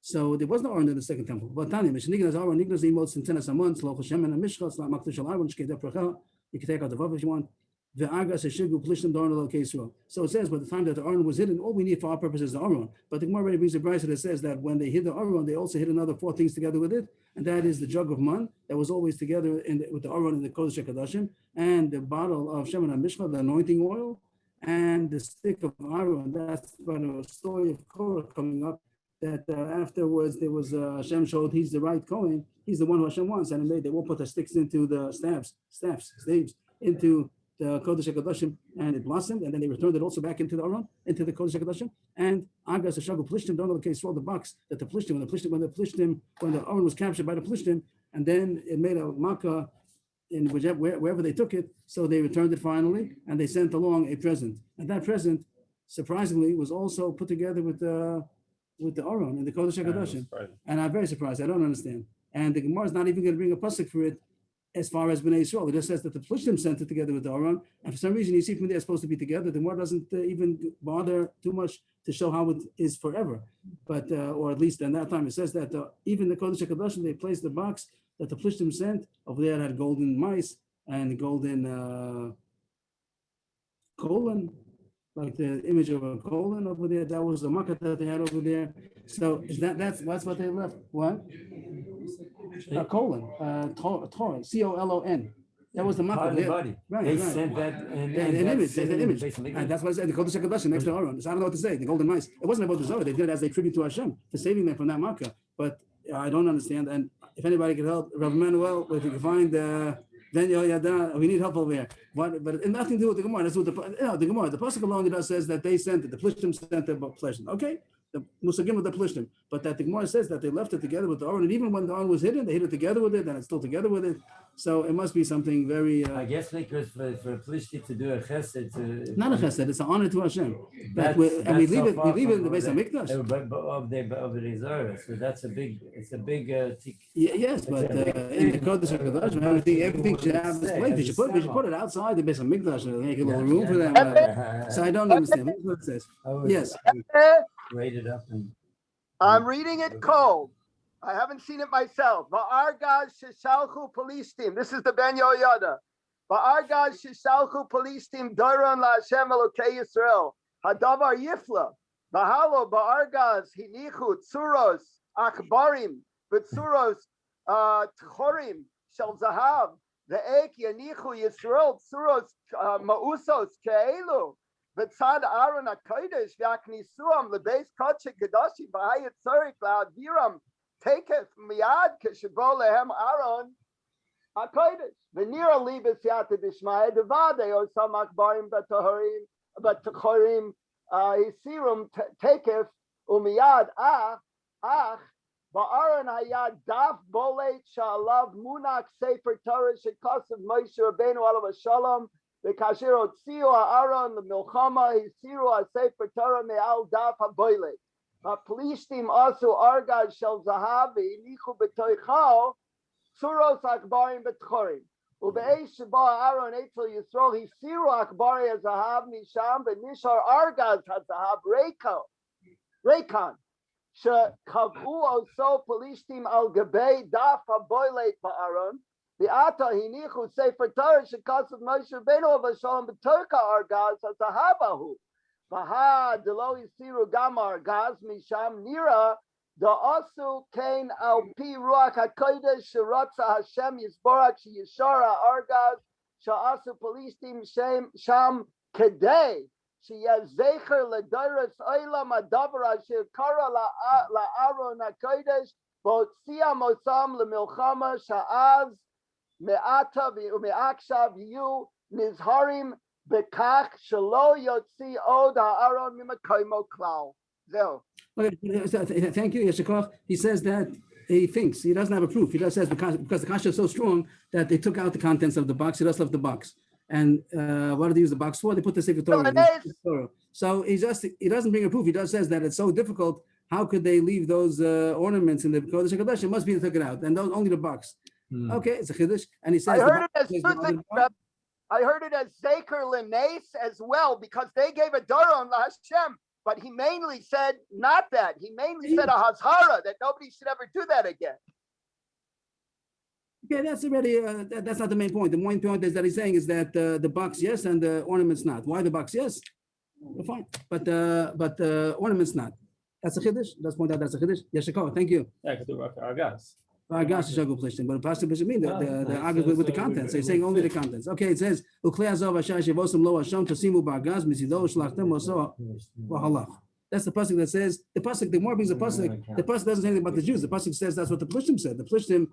So there was no Aron in the second temple. But Tanya, Mishnigas Aron, Nignas Emos, Sintenas Amon, Sloch Hashem, and Mishchas, La Maktush Al Aron, Shkei Deprachel. You can take out the Vav if you want. the Agas Hashigu Plishtim Darn Israel. So it says by the time that the Aron was hidden, all we need for our purpose is the Aron. But the Gemara already brings a brayso that says that when they hid the Aron, they also hid another 4 things together with it, and that is the jug of man that was always together with the Aron and the Kodesh HaKadoshim, and the bottle of Shemen HaMishcha, the anointing oil, and the stick of Aaron. That's about a story of Korah coming up. That afterwards there was Hashem showed he's the right Kohen, he's the one who Hashem wants, and they all put the sticks into the staves into the Kodesh HaKadoshim, and it blossomed, and then they returned it also back into the Aron, into the Kodesh HaKadoshim, and Agas Hashagu Plishtim, don't know the case, the box that the Plishtim, when the Aron was captured by the Plishtim, and then it made a makkah in wherever they took it, so they returned it finally, and they sent along a present, and that present, surprisingly, was also put together with the Aron and the Kodesh HaKadoshim, and I'm very surprised. I don't understand, and the Gemara is not even going to bring a pasuk for it as far as Bnei Yisrael. It just says that the Plishtim sent it together with the Aron, and for some reason you see from there it's supposed to be together. The Gemara doesn't even bother too much to show how it is forever, but or at least in that time it says that even the Kodesh HaKadoshim, they placed the box that the Plishtim sent over there. It had golden mice and golden colon, like the image of a colon over there. That was the makkah that they had over there. So is that's what they left. What? A colon, Torah, C-O-L-O-N. That was the makkah. Right, they right. sent that An image, and that's why I said the Kodesh HaKadoshim next to Aaron. So I don't know what to say. The golden mice. It wasn't about the Zohar. They did it as a tribute to Hashem for saving them from that makkah. But I don't understand. And if anybody can help, Rav Manuel, if you can find then we need help over here. But it nothing to do with the Gemara. That's what the Gemara. The pasuk alone does says that they sent it. The Plishtim sent it, but Plishtim. Okay, the Musagim with the Plishtim. But that the Gemara says that they left it together with the Aron, and even when the Aron was hidden, they hid it together with it, and it's still together with it. So it must be something very. I guess because for Plishti to do a chesed, Not a chesed. It's an honor to Hashem. That's And we so leave it. far We leave it in the from base of Mikdash. of the reserve. So that's a big. It's a big tick. Yes, but in the Kodesh HaKadoshim, everything should have this place. We should put it outside the base of Mikdash and make a little room for them. So I don't understand. That's what it says. Yes. Rated up and. I'm reading it cold. I haven't seen it myself. Va'argaz shishalchu police team. This is the Ben Yoyada. Va'argaz shishalchu police team doron la'Hashem Elokei Yisrael. Hadavar yifla. V'halo ba'argaz hinichu tzuros achbarim v'tzuros tchorim shel zahav. Ve'ek yanichu Yisrael tzuros ma'usos ke'elu. V'tzad Aaron HaKodesh v'aknisuam lebeis kodesh kedoshim v'hayet tzorich la'adviram taketh miyad k'shebo lehem Aaron HaKodesh v'nira libes yata d'shmaya devade osam akbarim b'tochorim hisirum taketh umiyad ach ba'aron hayad daf bolet sha'alav munak sefer Torah shekasav Moshe Rabbeinu alav shalom. The kasher otziu ha'aron the milchama hisiru ha'sefer Torah me'al daf ha'boile. Ha'plishtim asu argaz shel zahav ve'inichu b'toichao tzuros akbarim b'tchorim. Ube'esh sheba Aaron etzel Yisrael hisiru akbari ha'zahav misham v'nishar argaz ha'zahav reikan. Shekav'u oso plishtim al gabei daf ha'boile ba'aron. The Ata hinichu sefer Torah shekasav Moshe Rabbeinu v'shalom b'torka argaz hazahabahu. V'ha delo yisiru gam argaz misham nira da'asu kain al pi ruach hakodesh sheratza Hashem yisborak sheyishara argaz sha'asu polistim sham kedei sheyazecher ledoros olam adavar asher kara la'aron hakodesh v'otzia mosam lemilchama sha'az me'ata v'akshav yu nizharim bekach shelo yotzi od ha'aron mimakomo klal. Zeo. Okay, thank you, Yeshikoch. He says that he thinks he doesn't have a proof. He just says because the kasha is so strong that they took out the contents of the box. He just left the box. And what did they use the box for? They put the Sefer Torah. So he doesn't bring a proof. He just says that it's so difficult. How could they leave those ornaments in the Kodesh HaKadosh? It must be they took it out, and those, only the box. Okay, it's a chiddush, and he says. I heard it as Zeker Lenes as well, because they gave a Doron LaHashem, but he mainly said not that. He mainly said a Hazara, that nobody should ever do that again. Okay, that's already, that's not the main point. The main point is that he's saying is that the box, yes, and the ornaments not. Why the box, yes? Fine, but ornaments not. That's a chiddush. Let's point out that's a chiddush. Yeshakov, thank you. Yeah, I could do Argas. Gosh, is a good place, but Pastor doesn't mean that the argument with the contents. So he's saying only the contents. Okay, it says Uklei Azov Asher Shevosim Lo Hashem Tasimu Bargaz Misido Shlachtem Oso Vahalach. That's the pasuk that says the pasuk. The more brings the pasuk. The pasuk doesn't say anything about the Jews. The pasuk says that's what the Plishtim said. The Plishtim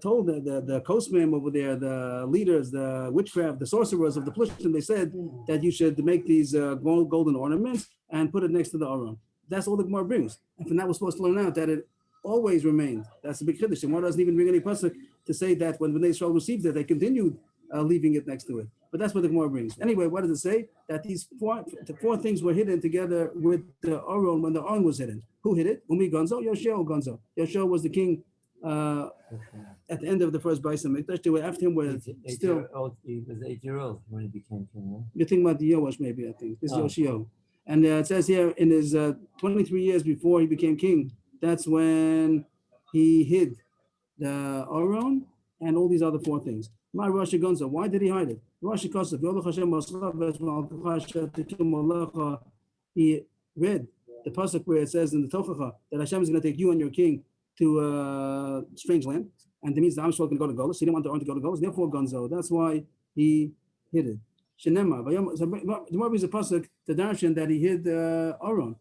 told the coastmen over there, the leaders, the witchcraft, the sorcerers of the Plishtim. They said that you should make these golden ornaments and put it next to the Aron. That's all the Gemara brings. And from that, we're supposed to learn out that it always remained. That's a big chiddush. The Gemara doesn't even bring any pasuk to say that when Bnei Yisrael received it, they continued leaving it next to it. But that's what the Gemara brings. Anyway, what does it say? That these four things were hidden together with the Aron when the Aron was hidden. Who hid it? Umi Gonzo, Yoshio Gonzo. Yoshio was the king at the end of the first Beis HaMikdash. They were after him were still. He was 8-year-old when he became king. Right? You're thinking about the Yoash, maybe, I think. This is Oh. Yoshio. And it says here in his 23 years before he became king, that's when he hid the Aron and all these other four things. My Rashi Gonzo, why did he hide it? Rashi Kosav, he read the pasuk where it says in the Tochacha that Hashem is going to take you and your king to a strange land, and that means the Am Yisrael can go to Golus. He didn't want the Aron to go to Golus, therefore Gonzo. That's why he hid it. Shenema. So the more is a pasuk to darshan that he hid Aron.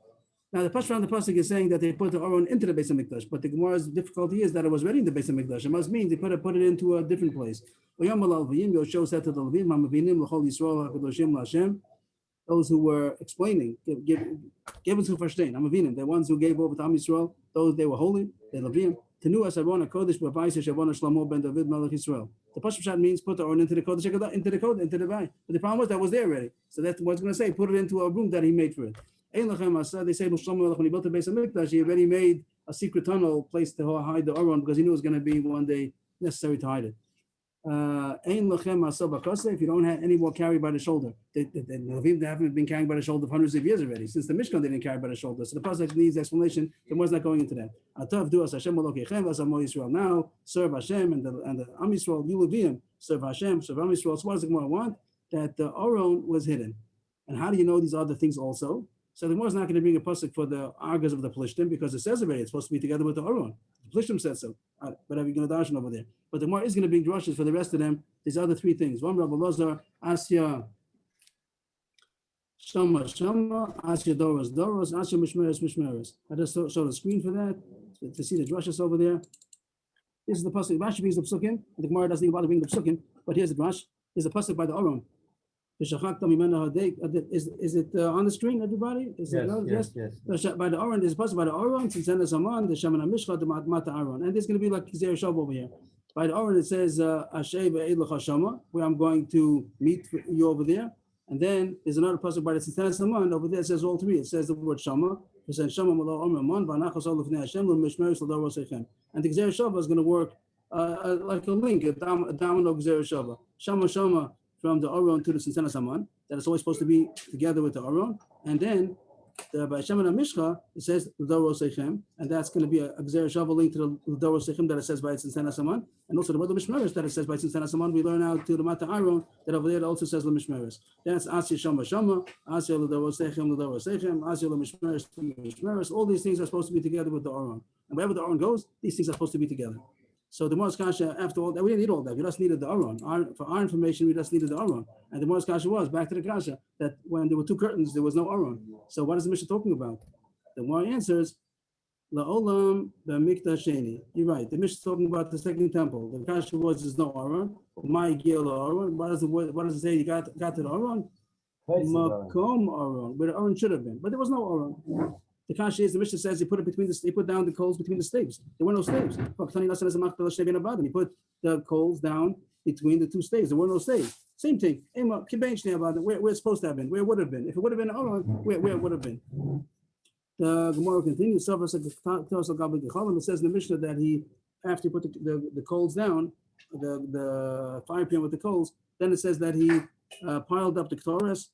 Now the pasuk around the pasuk is saying that they put the Aron into the Beis HaMikdash, but the Gemara's difficulty is that it was already in the Beis HaMikdash. It must mean they put it into a different place. Yoshua said to the Levim, "Hamavinim l'chol Yisrael hakadoshim l'Hashem." Those who were explaining, given to verstehen, Hamavinim, the ones who gave over to Am Yisrael, those they were holy, the Levim. Tenu as Aron HaKodesh b'Vayis Shavon Shlomo ben David Melech Yisrael. The pasuk shot means put the Aron into the Kodesh, into the Vayis. But the problem was that was there already. So that's what it's going to say. Put it into a room that he made for it. They say Shlomo when he built the Beis HaMikdash, he already made a secret tunnel place to hide the Aron because he knew it was going to be one day necessary to hide it. If you don't have any more carry by the shoulder, they haven't been carrying by the shoulder for hundreds of years already. Since the Mishkan they didn't carry by the shoulder. So the pasuk needs explanation. The more is not going into that. Now serve Hashem and the Am Yisrael, you Leviim, serve Hashem, serve Am Yisraal. So what does the Gemara want? That the Aron was hidden. And how do you know these other things also? So the Gemara is not going to bring a pasuk for the argas of the Plishtim because it says already it's supposed to be together with the Aron. The Plishtim said so. Whatever you're going to darshan over there. But the Gemara is going to bring drushes for the rest of them. These other three things. One Rabbi Lazar, Asya Shama, Asya Doros, Asya Mishmeres. I just showed a screen for that to see the drushes over there. This is the pasuk. Rashi brings the psukim, and the Gemara doesn't even bother bringing the psukim. But here's the drush. Here's the pasuk by the Aron. Is it on the screen, everybody? Is Yes. By the Aron, there's a pasuk by the Aron, Tzitzenes Haman, the Shemana Mishcha, the Mata Aron. And there's going to be like Zer Shav over here. By the Aron, it says, Asher ve'ed l'cha shama, where I'm going to meet you over there. And then there's another pasuk by the Tzitzenes Haman, over there it says all three. It says the word Shama. It says Shama Malo Omer Man, V'anachos Ol L'fnei Hashem, L'mishmeres L'dor Rosechem. And the Zer Shav is going to work like a link, a domino Zer Shav. Shama from the Aron to the Tzitzenes Haman, that is always supposed to be together with the Aron. And then by Shemana Mishcha, it says L'dor Rosechem, and that's going to be a Gzer Shav link to the L'dor Rosechem that it says by Tzitzenes Haman, and also the word Mishmeres that it says by Tzitzenes Haman. We learn out to the Mata Aron that over there it also says L'mishmeres. That's Asya Shama, Asya L'dor Rosechem, Asya L'mishmeres. All these things are supposed to be together with the Aron. And wherever the Aron goes, these things are supposed to be together. So the Morris Kasha, after all that, we didn't need all that. We just needed the Aron. For our information, we just needed the Aron. And the Morris Kasha was, back to the Kasha, that when there were two curtains, there was no Aron. So what is the Mishnah talking about? The Morris answers, La'olam b'mikdash sheni. You're right. The Mishnah is talking about the second temple. The Kasha was, there's no Aron. My Gil Aron. What does it say? You got to the Aron? Makom Aron, where the Aron should have been. But there was no Aron. The Kasha is, the Mishnah says he put down the coals between the staves. There were no staves. He put the coals down between the two staves. There were no staves. Same thing. Where it's supposed to have been, where it would have been. If it would have been Aron, where it would have been. The Gemara continues. It says in the Mishnah that he, after he put the coals down, the fire pan with the coals, then it says that he piled up the Ketores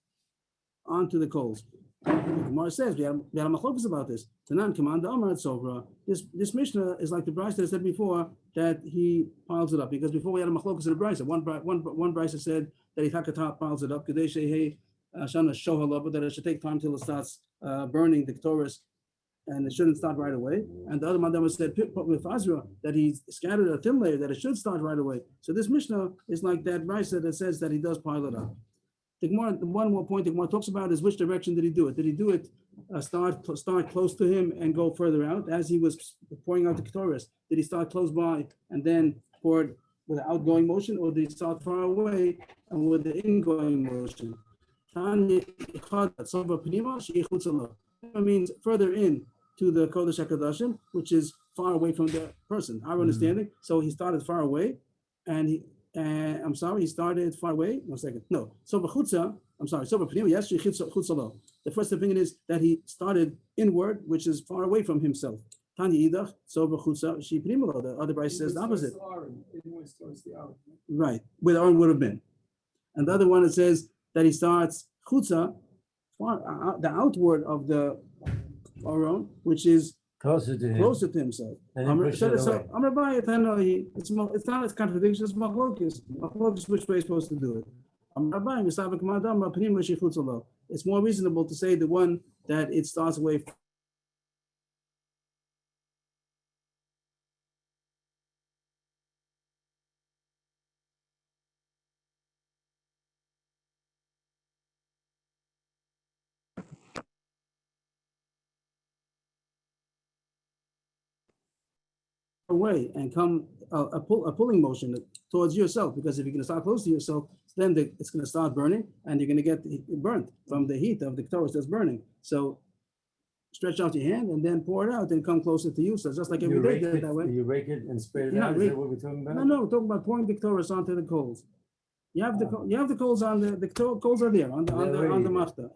onto the coals. The Gemara says we had a machlokas about this. Tanan command Amar Sovra. This Mishnah is like the Brisa that I said before that he piles it up because before we had a machlokas in the Brisa. One Brisa said that he piles it up. Kadesh hey Shana Shohalaba that it should take time till it starts burning the Torah, and it shouldn't start right away. And the other Madama said with Azra that he scattered a thin layer that it should start right away. So this Mishnah is like that Brisa that says that he does pile it up. The one more point the Gemara talks about is which direction did he do it? Did he do it start close to him and go further out as he was pouring out the Ketores? Did he start close by and then pour it with an outgoing motion, or did he start far away and with the ingoing motion? That means further in to the Kodesh HaKadoshim, which is far away from the person. Our understanding. So he started far away, and he started far away. 1 second. No. So b'chutza, yes, the first opinion is that he started inward, which is far away from himself. Tanya idach, so b'chutza, she primalo. The other Brisa says the opposite. Right, where the Aron would have been. And the other one it says that he starts chutza, the outward of the Aron, which is Closer to him. himself. And then push it away. It's not a contradiction, it's machlokes. Machlokes, which way is supposed to do it. It's more reasonable to say the one that it starts away away and come a pulling motion towards yourself, because if you're going to start close to yourself, then it's going to start burning and you're going to get burnt from the heat of the Torah that's burning. So stretch out your hand and then pour it out and come closer to you. So just like every day that way. You rake it and spread it Yeah, out. Is that what we're talking about? No, we're talking about pouring the Torah onto the coals. You have the coals on the coals are there on the machta.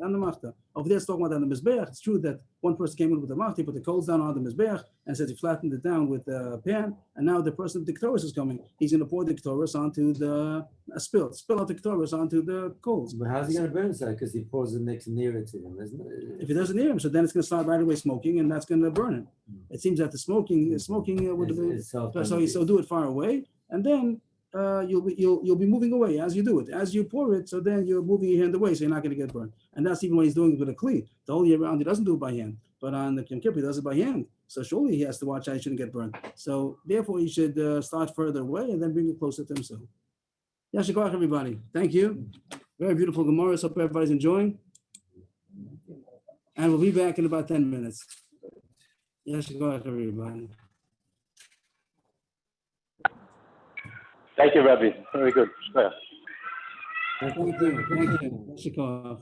Over there, it's talking about on the mizbeach. It's true that one person came in with the machta, he put the coals down on the mizbeach and said he flattened it down with the pan. And now the person with the ketores is coming. He's going to pour the ketores onto the spill out the ketores onto the coals. But how's he going to burn that? Because he pours it next nearer to him, isn't it? If it doesn't near him, so then it's going to start right away smoking, and that's going to burn him. It seems that the smoking would have been so do it far away, and then. You'll be moving away as you do it. As you pour it, so then you're moving your hand away, so you're not going to get burned. And that's even when he's doing it with a kli. The whole year round, he doesn't do it by hand. But on the Yom Kippur, he does it by hand. So surely he has to watch how he shouldn't get burned. So therefore, he should start further away and then bring it closer to himself. Yasher koach, everybody. Thank you. Very beautiful Gemara. Hope everybody's enjoying. And we'll be back in about 10 minutes. Yasher koach, everybody. Thank you, Rabbi. Very good. Thank you. Yasher koach.